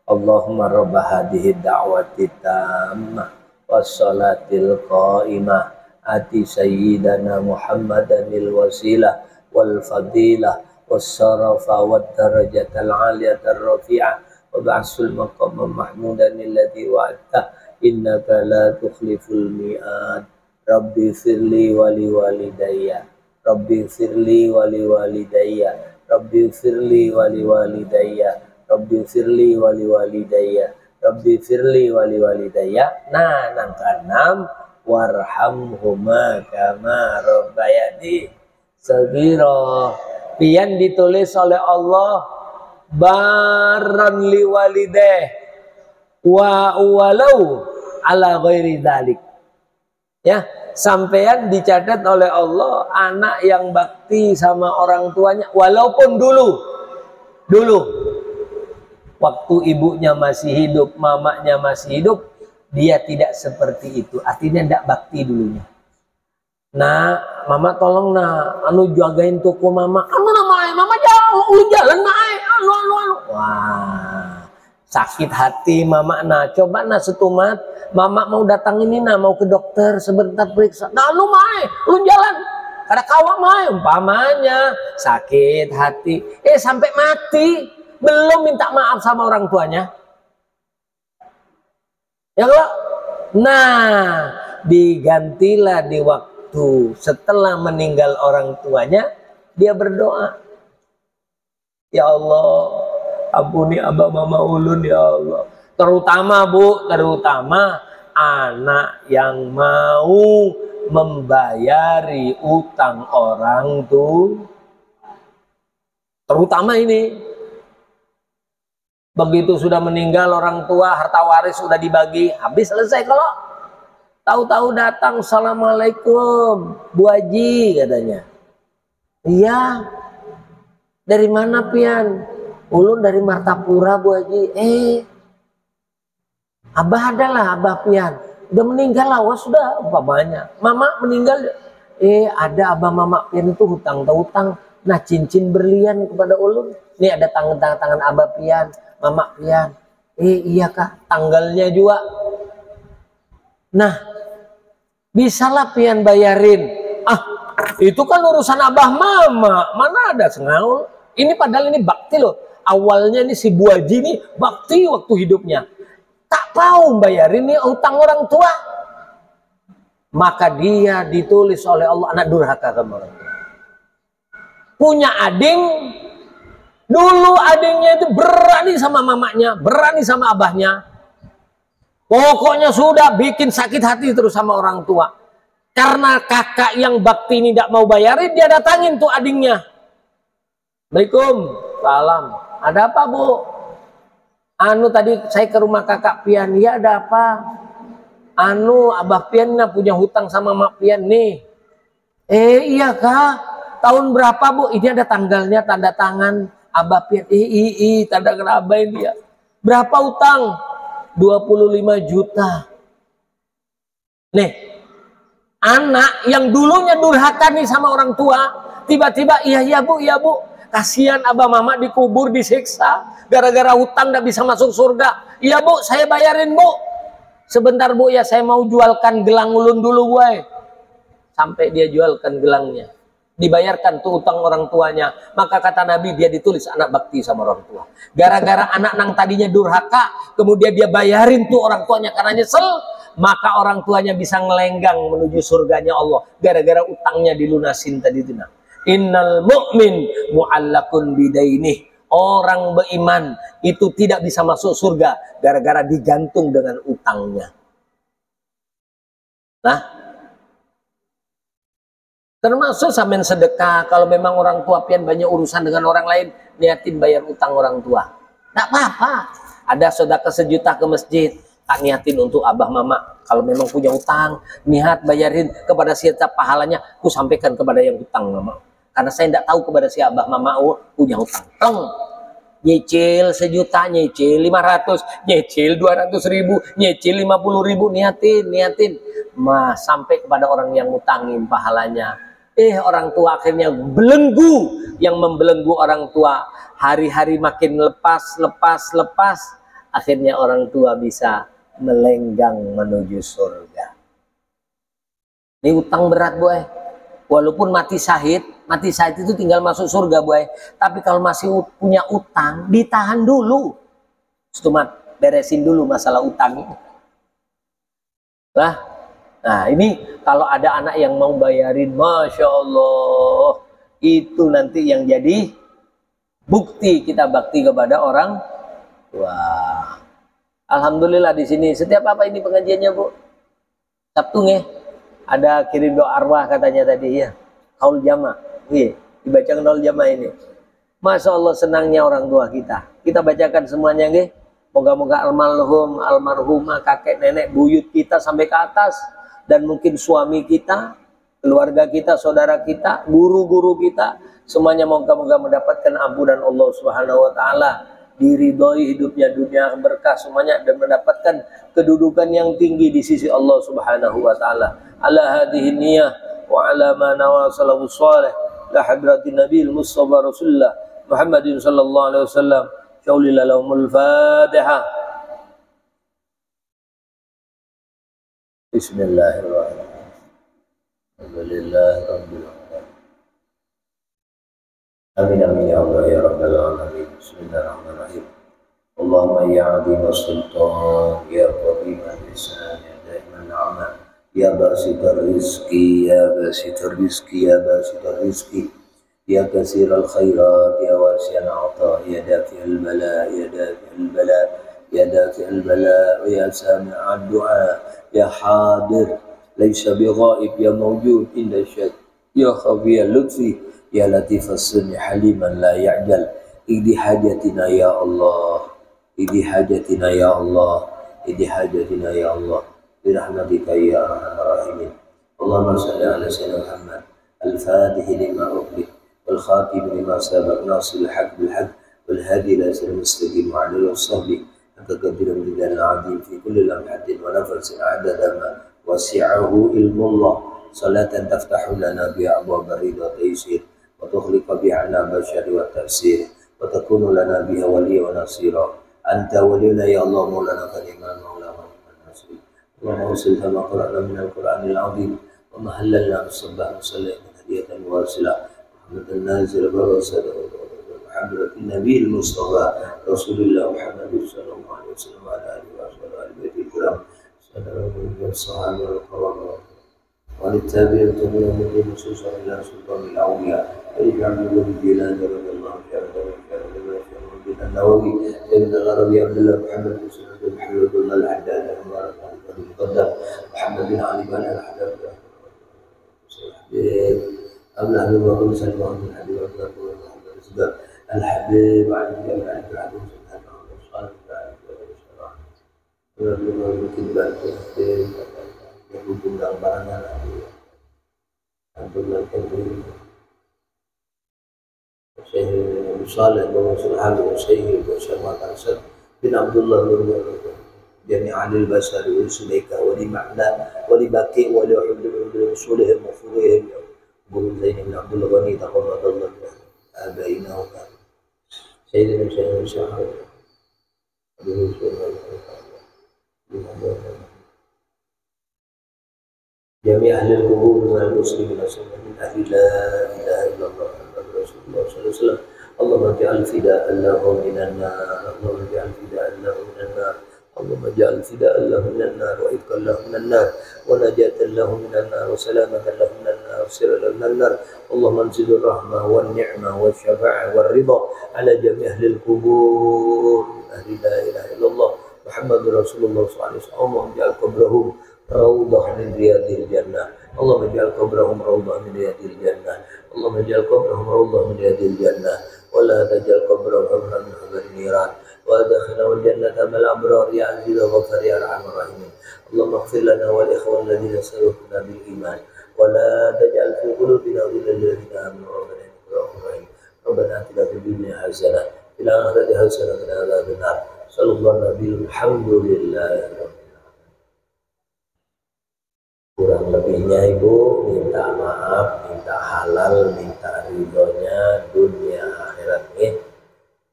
Allahumma rabba hadhihi da'wati tammah wassalatil qa'imah ati sayyidana Muhammadanil wasilah wal fadilah wassarafa wad darajatal aliyatar rafi'ah wa ba'sul maqam mahmudan alladhi wa'adta innaka la tukhliful mi'ad. Rabbi firli wali walidayya, Rabbi firli wali walidayya, Rabbi firli wali walidayya, Rabbi firli wali walidayya, Rabbi firli wali walidayya. Nah, nang keenam warhamhuma kama rabbayani saghira. Pian ditulis oleh Allah baran li walideh wa walau ala ghairi dzalik. Ya, sampean dicatat oleh Allah anak yang bakti sama orang tuanya walaupun dulu waktu ibunya masih hidup, mamanya masih hidup, dia tidak seperti itu. Artinya tidak bakti dulunya. Nah, mama tolong nah, anu jagain toko mama. Anu namanya mama jauh, lu jalan naik. Anu. Wah, sakit hati mama. Nah, coba nah setumat, mama mau datang ini nah, mau ke dokter sebentar periksa. Nah, lu main, lu jalan. Kada kawak main, umpamanya sakit hati. Sampai mati belum minta maaf sama orang tuanya. Ya kalau, nah digantilah di waktu setelah meninggal orang tuanya, dia berdoa, ya Allah, ampuni abah mama ulun ya Allah. Terutama Bu, terutama anak yang mau membayari utang orang tuh, terutama ini begitu sudah meninggal orang tua, harta waris sudah dibagi, habis selesai. Kalau tahu-tahu datang, assalamualaikum Bu Haji katanya. Iya, dari mana pian? Ulun dari Martapura Bu Haji. Abah adalah Abah pian. Udah meninggal lah, wah sudah umpamanya. Mama meninggal, ada Abah Mama pian itu hutang. Nah cincin berlian kepada ulun. Nih ada tangan Abah pian, Mama pian. Iya kak, tanggalnya juga. Nah, bisalah pian bayarin. Itu kan urusan Abah Mama, mana ada sengaul. Ini padahal ini bakti loh. Awalnya ini si Bu Haji ini bakti waktu hidupnya. Tak mau bayarin nih utang orang tua. Maka dia ditulis oleh Allah anak durhaka sama orang tua. Punya ading, dulu adingnya itu berani sama mamanya, berani sama abahnya. Pokoknya sudah bikin sakit hati terus sama orang tua. Karena kakak yang bakti ini tidak mau bayarin, dia datangin tuh adingnya. Assalamualaikum, salam. Ada apa Bu? Tadi saya ke rumah kakak pian. Ya ada apa? Abah pian punya hutang sama mak pian nih. Iya kak. Tahun berapa Bu? Ini ada tanggalnya, tanda tangan Abah pian. Tanda tangan Abah ini dia. Berapa utang? 25 juta. Nih, anak yang dulunya durhaka nih sama orang tua, tiba-tiba iya Bu. Kasihan Abah Mama dikubur, disiksa gara-gara hutang gak bisa masuk surga. Iya Bu, saya bayarin Bu. Sebentar Bu ya, saya mau jualkan gelang ulun dulu Bu. Sampai dia jualkan gelangnya, dibayarkan tuh utang orang tuanya. Maka kata Nabi, dia ditulis anak bakti sama orang tua. Gara-gara anak nang tadinya durhaka, kemudian dia bayarin tuh orang tuanya karena nyesel, maka orang tuanya bisa ngelenggang menuju surganya Allah gara-gara utangnya dilunasin tadi itu. Innal mu'min mu'allakun bidainih. Orang beriman itu tidak bisa masuk surga gara-gara digantung dengan utangnya. Nah, termasuk sampean sedekah. Kalau memang orang tua pian banyak urusan dengan orang lain, niatin bayar utang orang tua. Nggak apa-apa. Ada sedekah sejuta ke masjid, tak niatin untuk Abah Mama. Kalau memang punya utang, niat bayarin kepada siapa pahalanya, ku sampaikan kepada yang utang Mama. Karena saya tidak tahu kepada si Abah Mama punya utang. Nyicil sejuta, nyicil 500, nyicil 200 ribu, nyicil 50 ribu, niatin. Sampai kepada orang yang ngutangin pahalanya. Orang tua akhirnya belenggu. Yang membelenggu orang tua, hari-hari makin lepas. Akhirnya orang tua bisa melenggang menuju surga. Ini utang berat Bu. Walaupun mati syahid itu tinggal masuk surga Bu. Tapi kalau masih punya utang, ditahan dulu. Cuma beresin dulu masalah utang ini. Nah ini kalau ada anak yang mau bayarin, Masya Allah, itu nanti yang jadi bukti kita bakti kepada orang tua. Alhamdulillah di sini setiap apa ini pengajiannya Bu? Sabtu nih ada kirim doa arwah katanya tadi ya. Kaul jama, dibacakan kaul jama ini. Masya Allah senangnya orang tua kita. Kita bacakan semuanya nih. Moga-moga almarhumah, kakek nenek, buyut kita sampai ke atas. Dan mungkin suami kita, keluarga kita, saudara kita, guru-guru kita, semuanya moga-moga mendapatkan ampunan Allah Subhanahu wa Ta'ala, diridhoi hidupnya dunia berkah semuanya, dan mendapatkan kedudukan yang tinggi di sisi Allah Subhanahu wa Ta'ala. Ala hadhihi niyah wa ala ma nawa salawus salih la hadratin nabil mustafa rasulullah Muhammadin sallallahu alaihi wasallam. Syaulillah lahumul Fatihah. Bismillahirrahmanirrahim. Alhamdulillahirabbil alamin. Amin amin ya Allah ya rabbal alamin. Bismillahirrahmanirrahim. Allahumma ya azim as-sultan ya qadim al-lisan ya daiman aman ya basitar rizki ya basitar rizki ya basitar rizki ya kasir al khairat ya wasi'al ata ya dafi al bala ya dafi al bala يا دافع البلاء ويا سامع الدعاء يا حاضر ليس بغائب يا موجود عند الشك يا خفي اللطف يا لطيف الصنع حليما لا يعجل اقضي حاجتنا يا الله اقضي حاجتنا يا الله اقضي حاجتنا يا الله برحمتك يا ارحم الراحمين. اللهم صل على سيدنا محمد الفاتح لما أغلق والخاتم لما سبق ناصر الحق بالحق والهادي إلى صراط المستقيم وعلى آله وصحبه حق قدر من العظيم في كل لمحة ونفس عدد ما وسعه علم الله صلاة تفتح لنا بها أبواب الرضا والتيسير وتخلق بها عنا البشر والتأثير وتكون لنا بها وليا ونصيرا. أنت ولينا يا الله مولانا فنعم المولى ونعم النصير. اللهم وصل كما قرأنا من القرآن العظيم وما هللنا بالصباح وسلم هدية واصلة محمد النازل برسل محمد النبي المصطفى رسول الله محمد صلى الله عليه وسلم وعلى آله وصحبه وآل بيته الكرام والصحابة والقرآن وللتابعين من يوم خصوصا إلى سلطان الأولياء ويجعل له الجيلان رضي الله عنه النووي ابن العربي عبد الله محمد بن سعود بن حبيب الله الحداد المقدم محمد بن علي بن الحداد أبلغ من وقل سلم محمد الحبيب الحبيب علي بن الحبيب Syekh Saleh bin Sulhan bin Syekh Syamad Asad bin Abdullah bin جميع البشر ورسلك ولمعنى ولباقي ولحب رسولهم وفروعهم بن زين بن عبد الغني تقبل الله آبائنا وكان سيدنا سيدنا شاهد جميع أهل القبور من المسلمين من أهل لا إله إلا الله محمد رسول الله صلى الله عليه وسلم. اللهم اجعل فداء له من النار اللهم اجعل فداء له من النار اللهم اجعل فداء له من النار وإبقاء له من النار ونجاة له من النار وسلامة له من النار وسر له من النار. اللهم انزل الرحمة والنعمة والشفاعة والرضا على جميع أهل القبور أهل لا إله إلا الله محمد رسول الله صلى الله عليه وسلم. اللهم اجعل قبرهم روضة من رياض الجنة اللهم اجعل قبرهم روضة من رياض الجنة اللهم اجعل قبرهم روضة من رياض الجنة ولا تجعل قبرهم حفرا من حفر النيران وادخلنا الجنة مع الأبرار يا عزيز الغفار يا أرحم الراحمين. اللهم اغفر لنا والإخوة الذين سبقونا بالإيمان ولا تجعل في قلوبنا غلا للذين آمنوا ربنا إنك رؤوف رحيم. ربنا آتنا في الدنيا حسنة في الآخرة حسنة وقنا عذاب النار. صلى الله عليه وسلم. الحمد لله رب العالمين. Kurang lebihnya Ibu minta maaf, minta halal, minta ridhonya dunia akhirat nih.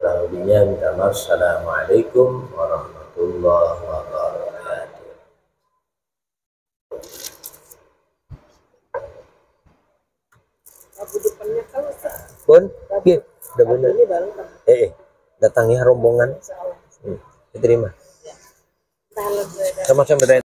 Kurang lebihnya minta maaf. Assalamualaikum warahmatullahi wabarakatuh. Abu depannya kan Pun, udah bener. Datangi rombongan. Diterima. tahan Sama-sama.